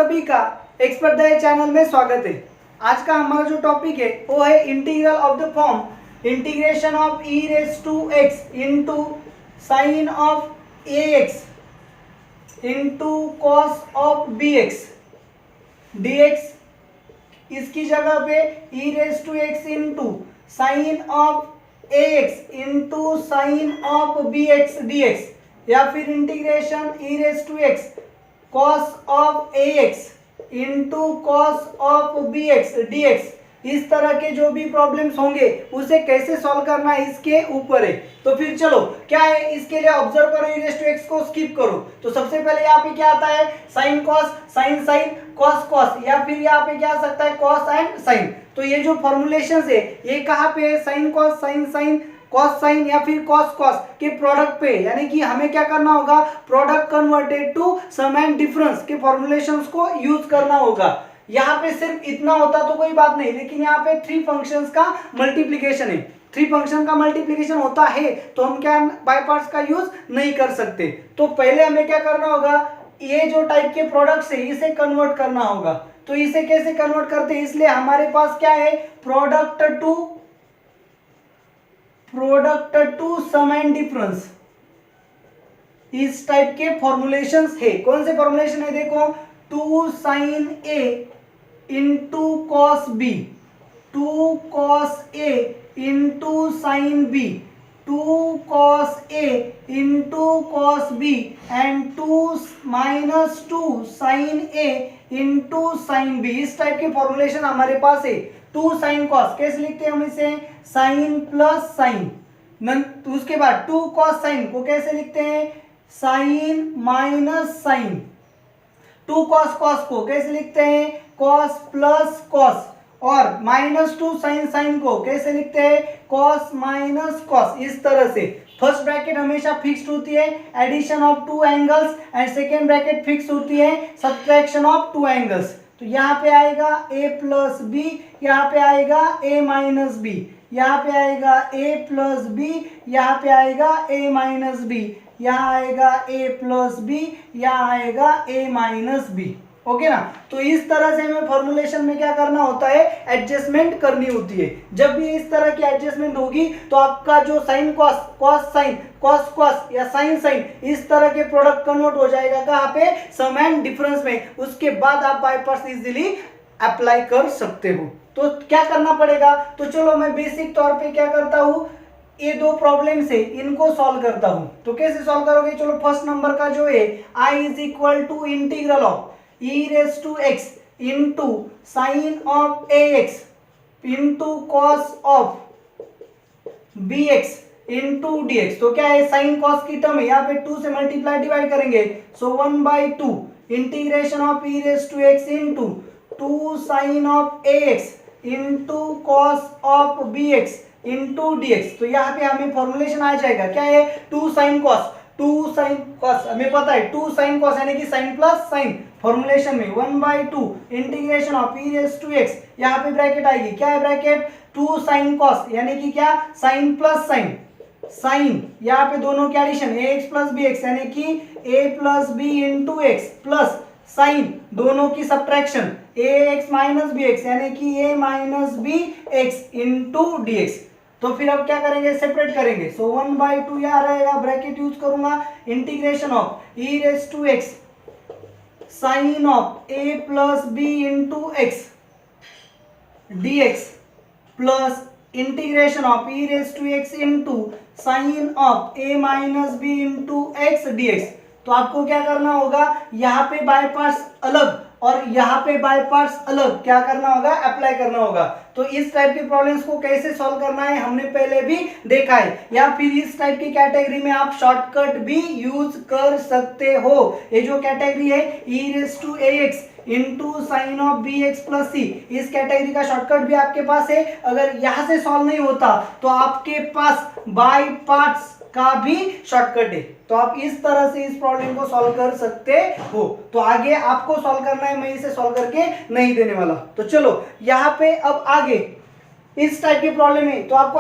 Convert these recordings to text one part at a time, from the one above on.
सभी का expert diet channel में स्वागत है। आज का हमारा जो टॉपिक है वो है integral of the form integration of e raise to x into sine of A x into cos of B X D X. इसकी जगह पे e raise to x into sine of A x into sine of B X D X, या फिर integration e raise to X cos of A x into cos of B X D x. इस तरह के जो भी problems होंगे उसे कैसे सॉल्व करना है इसके ऊपर है। तो फिर चलो क्या है, इसके लिए ऑब्जर्व करो, e रेज टू एक्स को स्किप करो। तो सबसे पहले यहाँ पे क्या आता है, sine cos, sine sine, cos cos, या फिर यहाँ पे क्या आ सकता है कॉस एंड साइन। तो ये जो फॉर्मुलेशंस है ये कहाँ पे है, sine cos, sine sine, cos sine या फिर कॉस कॉस के प्रोडक्ट पे, यानी कि हमें क्या करना होगा, product converted to sum and difference के फॉर्मुलेशंस को यूज करना होगा। यहाँ पे सिर्फ इतना होता तो कोई बात नहीं, लेकिन यहाँ पे थ्री फंक्शंस का मल्टीप्लीकेशन है, थ्री फंक्शन का मल्टीप्लीकेशन होता है तो हम क्या बाय पार्ट्स का यूज नहीं कर सकते। तो पहले हमें क्या करना होगा, ये जो टाइप के प्रोडक्ट्स है इसे कन्वर्ट करना होगा। तो इसे कैसे कन्वर्ट करते हैं, इसलिए हमारे पास क्या है, product to sum and difference, इस टाइप के फॉर्मुलेशंस है। कौन से फॉर्मुलेशन है, देखो, two sine A into cos B, two cos A into sine B, two cos A into cos B and two minus two sine A into sine B. इस type के formulation हमारे पास है। टू साइन कॉस कैसे लिखते हैं हम इसे, साइन प्लस साइन। तो उसके बाद टू कॉस साइन को कैसे लिखते हैं, sine minus sine. Two cos cos को कैसे लिखते हैं, कॉस प्लस कॉस। और माइनस टू साइन साइन को कैसे लिखते हैं, कॉस माइनस कॉस। इस तरह से फर्स्ट ब्रैकेट हमेशा फिक्स्ड होती है, addition of two angles, and second bracket fix होती है, सब्ट्रैक्शन ऑफ टू एंगल्स। तो यहाँ पे आएगा a प्लस बी, यहाँ पे आएगा a माइनस बी, यहाँ पे आएगा a प्लस बी, यहाँ पे आएगा a माइनस बी, यहाँ आएगा a प्लस बी, यहाँ आएगा a माइनस बी। ओके ना। तो इस तरह से हमें फॉर्मुलेशन में क्या करना होता है, एडजस्टमेंट करनी होती है। जब भी इस तरह की एडजस्टमेंट होगी तो आपका जो sign cos, cos sine, cos cos या साइन साइन, इस तरह के प्रोडक्ट कन्वर्ट हो जाएगा कहाँ पे, सम एंड डिफरेंस में। उसके बाद आप बाय पार्ट्स इजीली अप्लाई कर सकते हो। तो क्या करना पड़ेगा, तो चलो मैं बेसिक तौर पे क्या करता हूँ, ये दो प्रॉब्लम्स है इनको सॉल्व करता हूँ। तो कैसे सॉल्व करोगे, चलो फर्स्ट नंबर का जो है i is equal to integral of e raise to x into sine of A x into cos of B X into D X. तो क्या है, साइन कॉस की टर्म है, यहाँ पे 2 से मल्टीप्लाई डिवाइड करेंगे, so 1/2 integration of e raise to x into 2 sine of A x into cos of B X into D X. तो यहाँ पे हमें फॉर्मुलेशन आ जाएगा, क्या है, 2 साइन कॉस, 2 साइन कॉस हमें पता है, 2 साइन कॉस यानी कि साइन प्लस साइन, फॉर्मुलेशन में 1/2 integration of e raise to X, यहाँ पे ब्रैकेट आएगी, क्या है ब्रैकेट, 2 साइन कॉस यानी कि क्या, साइन प्लस साइन, साइन यहाँ पे दोनों के addition ax plus B X यानी कि a plus B into X, plus sine दोनों की subtraction ax minus B X यानी कि a minus B X into D X. तो फिर अब क्या करेंगे, सेपरेट करेंगे, सो 1/2 यहाँ रहेगा, ब्रैकेट यूज करूंगा, integration of e raise to X sine of a plus B into X D X plus integration of e raise to x into sine of a minus B into X D X. तो आपको क्या करना होगा, यहाँ पे by parts अलग और यहाँ पे बाय पार्ट्स अलग क्या करना होगा, अप्लाई करना होगा। तो इस टाइप के प्रॉब्लम्स को कैसे सॉल्व करना है हमने पहले भी देखा है, या फिर इस टाइप की कैटेगरी में आप शॉर्टकट भी यूज कर सकते हो। ये जो कैटेगरी है e raise to a x into sine of B x plus c, इस कैटेगरी का शॉर्टकट भी आपके पास है। अगर यहाँ से सॉल्व नहीं होता तो आपके पास बाय पार्ट्स का भी शॉर्टकट है। तो आप इस तरह से इस प्रॉब्लम को सॉल्व कर सकते हो। तो आगे आपको सॉल्व करना है, मैं इसे सॉल्व करके नहीं देने वाला। तो चलो यहाँ पे अब आगे इस टाइप की प्रॉब्लम है तो आपको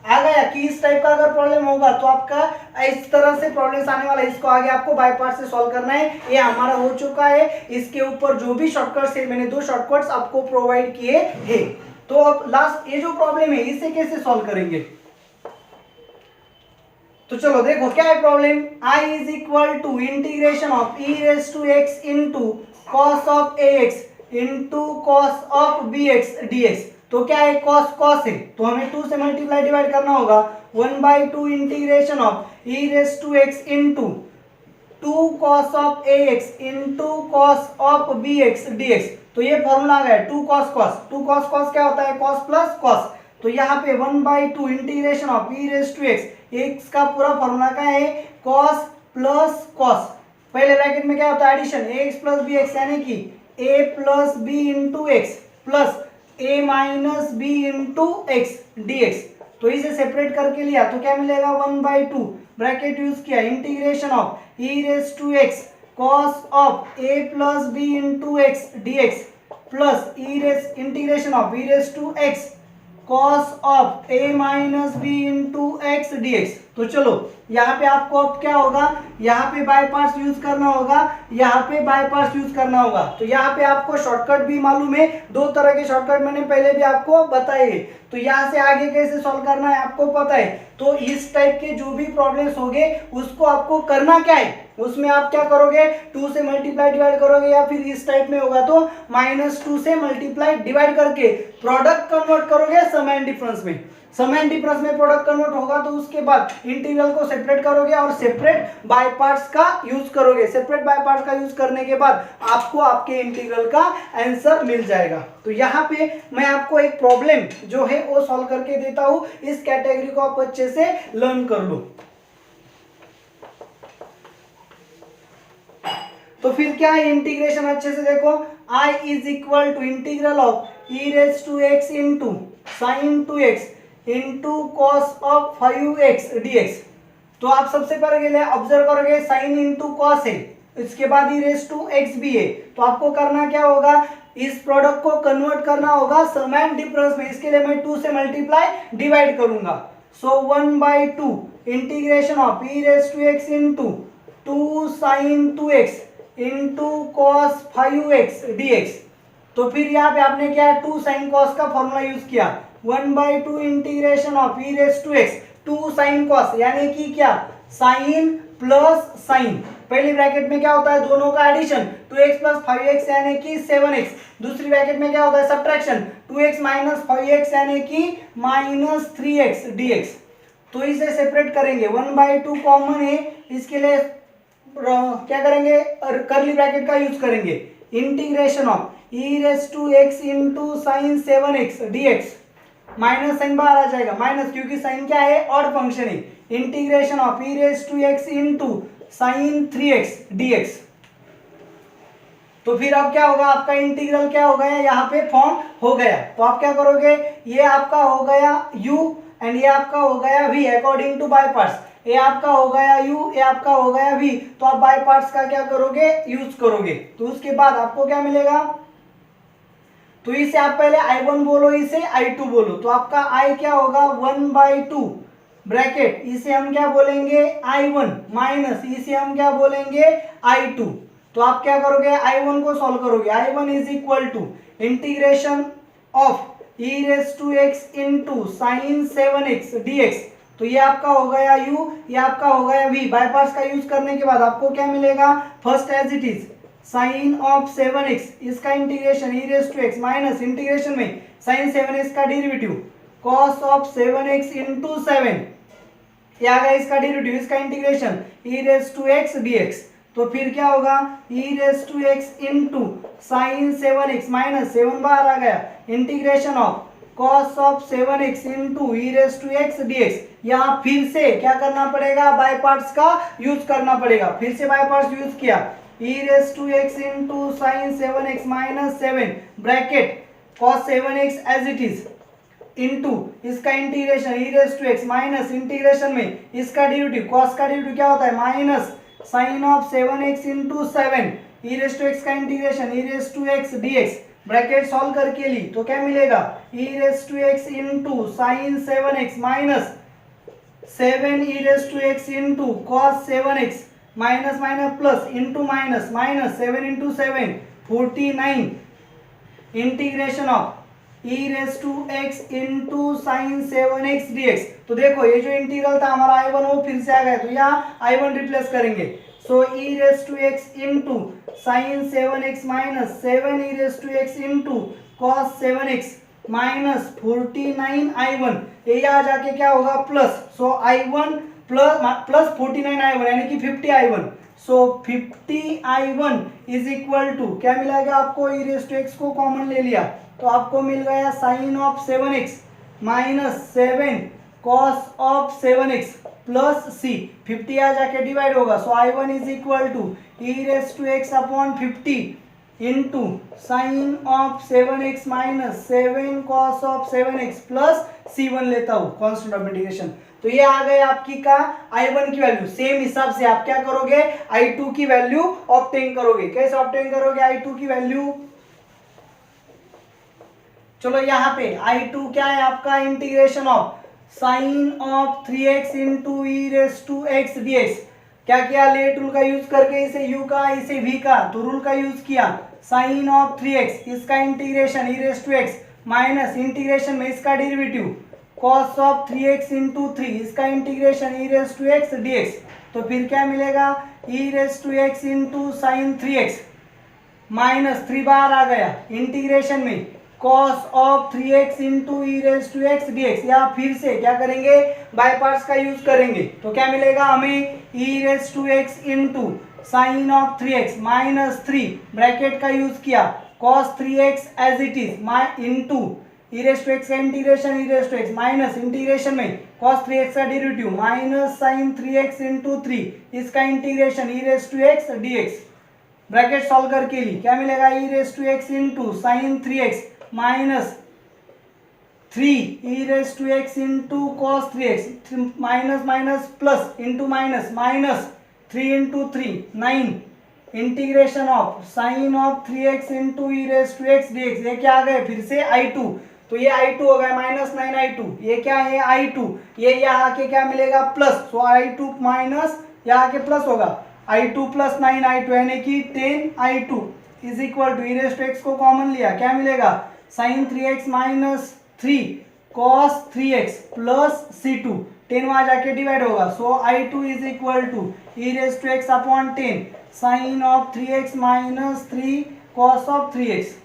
आ गया कि इस टाइप का अगर प्रॉब्लम होगा तो आपका इस तरह से प्रॉब्लम्स आने वाला है, इसको आगे आपको बाय पार्ट से सॉल्व करना है। ये हमारा हो चुका है, इसके ऊपर जो भी शॉर्टकट्स है मैंने 2 शॉर्टकट्स आपको प्रोवाइड किए हैं। तो अब लास्ट ये जो प्रॉब्लम है इसे कैसे सॉल्व करेंगे, तो चलो देखो क्या है problem. I is equal to integration of e raise to x into cos of ax into cos of bx dx। तो क्या है, कॉस कॉस है तो हमें 2 से मल्टीप्लाई डिवाइड करना होगा। 1/2 integration of e raise to x into 2 cos of ax into cos of bx dx। तो ये फॉर्मूला आ गया 2 कॉस कॉस। 2 कॉस कॉस क्या होता है, कॉस प्लस कॉस। तो यहाँ पे 1/2 integration of e raise to x का पूरा फॉर्मूला क्या है, कॉस प्लस कॉस। पहले ब्रैकेट में क्या होता है, एडिशन ax प्लस bx यानी कि a plus b into X plus a minus b into x dx। तो इसे सेपरेट करके लिया तो क्या मिलेगा, 1/2 ब्रैकेट यूज किया integration of e raise to x cos of a plus b into x dx plus integration of e raise to x cos of a minus B into x dx। तो चलो यहाँ पे आपको अब क्या होगा, यहाँ पे बाय पार्ट्स यूज करना होगा, यहाँ पे बाय पार्ट्स यूज करना होगा। तो यहाँ पे आपको शॉर्टकट भी मालूम है, 2 तरह के शॉर्टकट मैंने पहले भी आपको बताए। तो यहाँ से आगे कैसे सॉल्व करना है आपको पता है। तो इस टाइप के जो भी प्रॉब्लम्स होंगे उसको आपको करना क्या है, उसमें आप क्या करोगे, 2 से मल्टीप्लाई डिवाइड करोगे, या फिर इस टाइप में होगा तो -2 से मल्टीप्लाई डिवाइड करके प्रोडक्ट कन्वर्ट करोगे सम एंड डिफरेंस में। सम एंड डिफरेंस में प्रोडक्ट कन्वर्ट होगा तो उसके बाद इंटीग्रल को सेपरेट करोगे और सेपरेट बाय पार्ट्स का यूज करोगे। सेपरेट बाय पार्ट्स का यूज करने के बाद आपको आपके इंटीग्रल का आंसर मिल जाएगा। तो यहाँ पे मैं आपको एक प्रॉब्लम जो है वो सॉल्व करके देता हूँ, इस कैटेगरी को आप अच्छे से लर्न कर लो। तो फिर क्या है, इंटीग्रेशन अच्छे से देखो, I is equal to integral of e raise to x into sine 2x into cos of 5x dx। तो आप सबसे पहले ऑब्जर्व करोगे साइन इंटू कॉस है, इसके बाद e रेस टू x भी है। तो आपको करना क्या होगा, इस प्रोडक्ट को कन्वर्ट करना होगा सम एंड डिफरेंस में। इसके लिए मैं 2 से मल्टीप्लाई डिवाइड करूंगा। So 1/2 integration of e raise to x into 2 sine 2x into cos 5x dx। तो फिर यहाँ पे आपने क्या, 2 साइन कॉस का फॉर्मूला यूज किया। 1/2 integration of e raise to x 2 sine cos यानी कि क्या, साइन प्लस साइन। पहली ब्रैकेट में क्या होता है, दोनों का एडिशन 2x प्लस 5x यानी कि 7x। दूसरी ब्रैकेट में क्या होता है, सब्ट्रैक्शन 2x माइनस 5x यानी कि -3x dx। तो इसे सेपरेट करेंगे, 1/2 कॉमन है, इसके लिए क्या करेंगे, करली ब्रैकेट का यूज करेंगे। Integration of e raise to x into sine 7x dx, minus sine बाहर आ जाएगा, माइनस क्योंकि साइन क्या है, ऑड फंक्शन है। Integration of e raise to x into sine 3x dx। तो फिर अब क्या होगा, आपका इंटीग्रल क्या हो गया, यहाँ पे फॉर्म हो गया। तो आप क्या करोगे, ये आपका हो गया u एंड ये आपका हो गया v according to by parts. ये आपका हो गया u, ये आपका हो गया v। तो आप बाय पार्ट्स का क्या करोगे, यूज करोगे। तो उसके बाद आपको क्या मिलेगा, तो इसे आप पहले I1 बोलो, इसे I2 बोलो। तो आपका I क्या होगा, 1/2 ब्रैकेट, इसे हम क्या बोलेंगे I1 माइनस इसे हम क्या बोलेंगे I2। तो आप क्या करोगे, I1 को सॉल्व करोगे। I1 is equal to integration of e raise to x into sine 7x dx। तो ये आपका हो गया u, ये आपका हो गया v। बाय पार्ट्स का यूज करने के बाद आपको क्या मिलेगा, first as it is sine of 7x, इसका integration e raise to x minus integration में साइन 7x का derivative cos of 7x into 7, ये आ गया इसका डेरिवेटिव, इसका integration e raise to x dx। तो फिर क्या होगा, e raise to x into sine 7x minus 7 बाहर आ गया, integration of cos of 7x into e raise to x dx। यहाँ फिर से क्या करना पड़ेगा, बाय पार्ट्स का यूज करना पड़ेगा। फिर से बाय पार्ट्स यूज किया, e raise to x into sine 7x minus 7 bracket cos 7x as it is into इसका integration e raise to x minus integration में इसका डेरिवेटिव, cos का डेरिवेटिव क्या होता है, minus sine of 7x into 7 e raise to x का integration e raise to x dx bracket solve करके ली तो क्या मिलेगा e raise to x into sine 7x minus 7 e raise to x into cos 7x minus minus plus into minus minus 7 into 7 49 integration of e raise to x into sine 7x dx। तो देखो ये जो integral था हमारा i1 वो फिर से आ गया, तो यहाँ i1 रिप्लेस करेंगे। So e raise to x into sine 7x minus 7 e raise to x into cos 7x minus 49 i1, ये यहाँ जाके क्या होगा प्लस, सो i1 प्लस 49 i1 यानी कि 50 i1। So 50 i1 is equal to क्या मिलेगा आपको, e रेस टू एक्स को कॉमन ले लिया तो आपको मिल गया sine of 7x minus 7 cos of 7x plus c, 50 आ जाके डिवाइड होगा। So i1 is equal to e raise to x upon 50 into sine of 7x minus 7 cos of 7x plus c1 लेता हूँ कॉन्स्टेंट ऑफ इंटीग्रेशन। तो ये आ गए आपकी का i1 की वैल्यू। सेम हिसाब से आप क्या करोगे, i2 की वैल्यू ऑब्टेन करोगे। कैसे ऑब्टेन करोगे i2 की वैल्यू, चलो यहाँ पे i2 क्या है आपका, integration of sine of 3x into e raise to x dx। क्या किया, लेट रूल का यूज करके इसे u का इसे v का, तो रूल का यूज किया साइन ऑफ 3x इसका integration e raise to x minus integration में इसका derivative cos of 3x into 3 इसका integration e raise to x dx। तो फिर क्या मिलेगा, e raise to x into sine 3x minus 3 बार आ गया इंटीग्रेशन में cos of 3x into e raise to x dx। या फिर से क्या करेंगे, बाय पार्ट्स का यूज करेंगे तो क्या मिलेगा हमें, e raise to x into sine of 3x minus 3 bracket का यूज किया cos 3x as it is into e raise to x का integration e raise to x minus integration में cos 3x का derivative minus sign 3x into 3 इसका integration e raise to x dx। Bracket solve करके ली क्या मिलेगा, e raise to x into sine 3x minus 3 e raise to x into cos 3x minus minus plus into minus minus 3 into 3 9 integration of sine of 3x into e raise to x dx। ये क्या आ गए फिर से i2, तो ये i2 हो गया minus 9 i2, ये क्या है i2, ये यहाँ आके क्या मिलेगा प्लस, सो i2 माइनस यहाँ आके प्लस होगा i2 प्लस 9 i2 यानी कि 10 i2 is equal to e raise to x को कॉमन लिया क्या मिलेगा, sign 3x minus 3 cos 3x plus c2, 10 वहां जाके डिवाइड होगा। So i2 is equal to e raise to x upon 10 sine of 3x minus 3 cos of 3x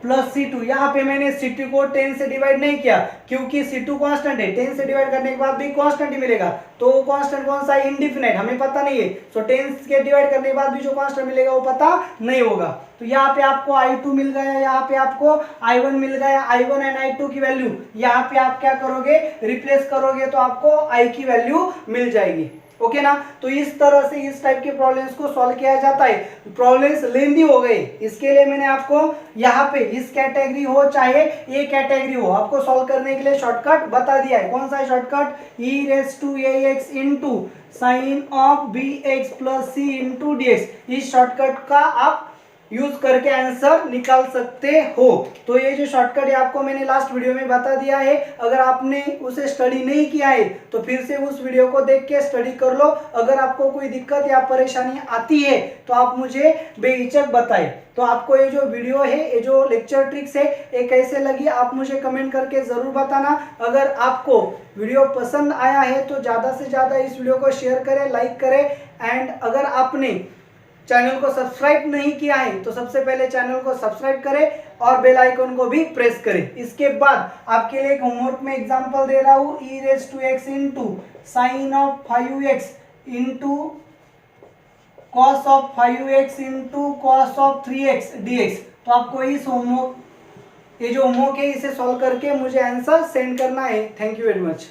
plus c2। यहाँ पे मैंने c2 को 10 से डिवाइड नहीं किया क्योंकि c2 कांस्टेंट है, 10 से डिवाइड करने के बाद भी कांस्टेंट ही मिलेगा। तो वो कांस्टेंट कौन सा है, इंडिफिनाइट, हमें पता नहीं है। सो 10 के डिवाइड करने के बाद भी जो कांस्टेंट मिलेगा वो पता नहीं होगा। तो यहाँ पे आपको i2 मिल गया, यहाँ पे आपको i1 मिल गया। i1 एंड i2 की वैल्यू यहाँ पे आप क्या करोगे, रिप्लेस करोगे तो आपको i की वैल्यू मिल जाएगी। ओके ना, तो इस तरह से इस टाइप के प्रॉब्लम्स को सॉल्व किया जाता है। प्रॉब्लम्स लेंदी हो गए, इसके लिए मैंने आपको यहाँ पे इस कैटेगरी हो चाहे ये कैटेगरी हो, आपको सॉल्व करने के लिए शॉर्टकट बता दिया है। कौन सा shortcut, e raise to a x into sine of B x plus c into D x. इस शॉर्टकट का आप यूज करके आंसर निकाल सकते हो। तो ये जो शॉर्टकट है आपको मैंने लास्ट वीडियो में बता दिया है। अगर आपने उसे स्टडी नहीं किया है तो फिर से उस वीडियो को देख के स्टडी कर लो। अगर आपको कोई दिक्कत या परेशानी आती है तो आप मुझे बेहिचक बताएं। तो आपको ये जो वीडियो है, ये जो लेक्चर ट्रिक्स है, ये कैसे लगी आप मुझे कमेंट करके जरूर बताना। अगर आपको वीडियो पसंद आया है तो ज़्यादा से ज़्यादा इस वीडियो को शेयर करें, लाइक करें। एंड अगर आपने चैनल को सब्सक्राइब नहीं किया है तो सबसे पहले चैनल को सब्सक्राइब करें और बेल आइकन को भी प्रेस करें। इसके बाद आपके लिए एक होमवर्क में एग्जांपल दे रहा हूँ, e raise to x into sine of 5x into cos of 5x into cos of 3x dx। तो आपको इस होमवर्क, ये जो होमवर्क है इसे सॉल्व करके मुझे आंसर सेंड करना है। Thank you very much.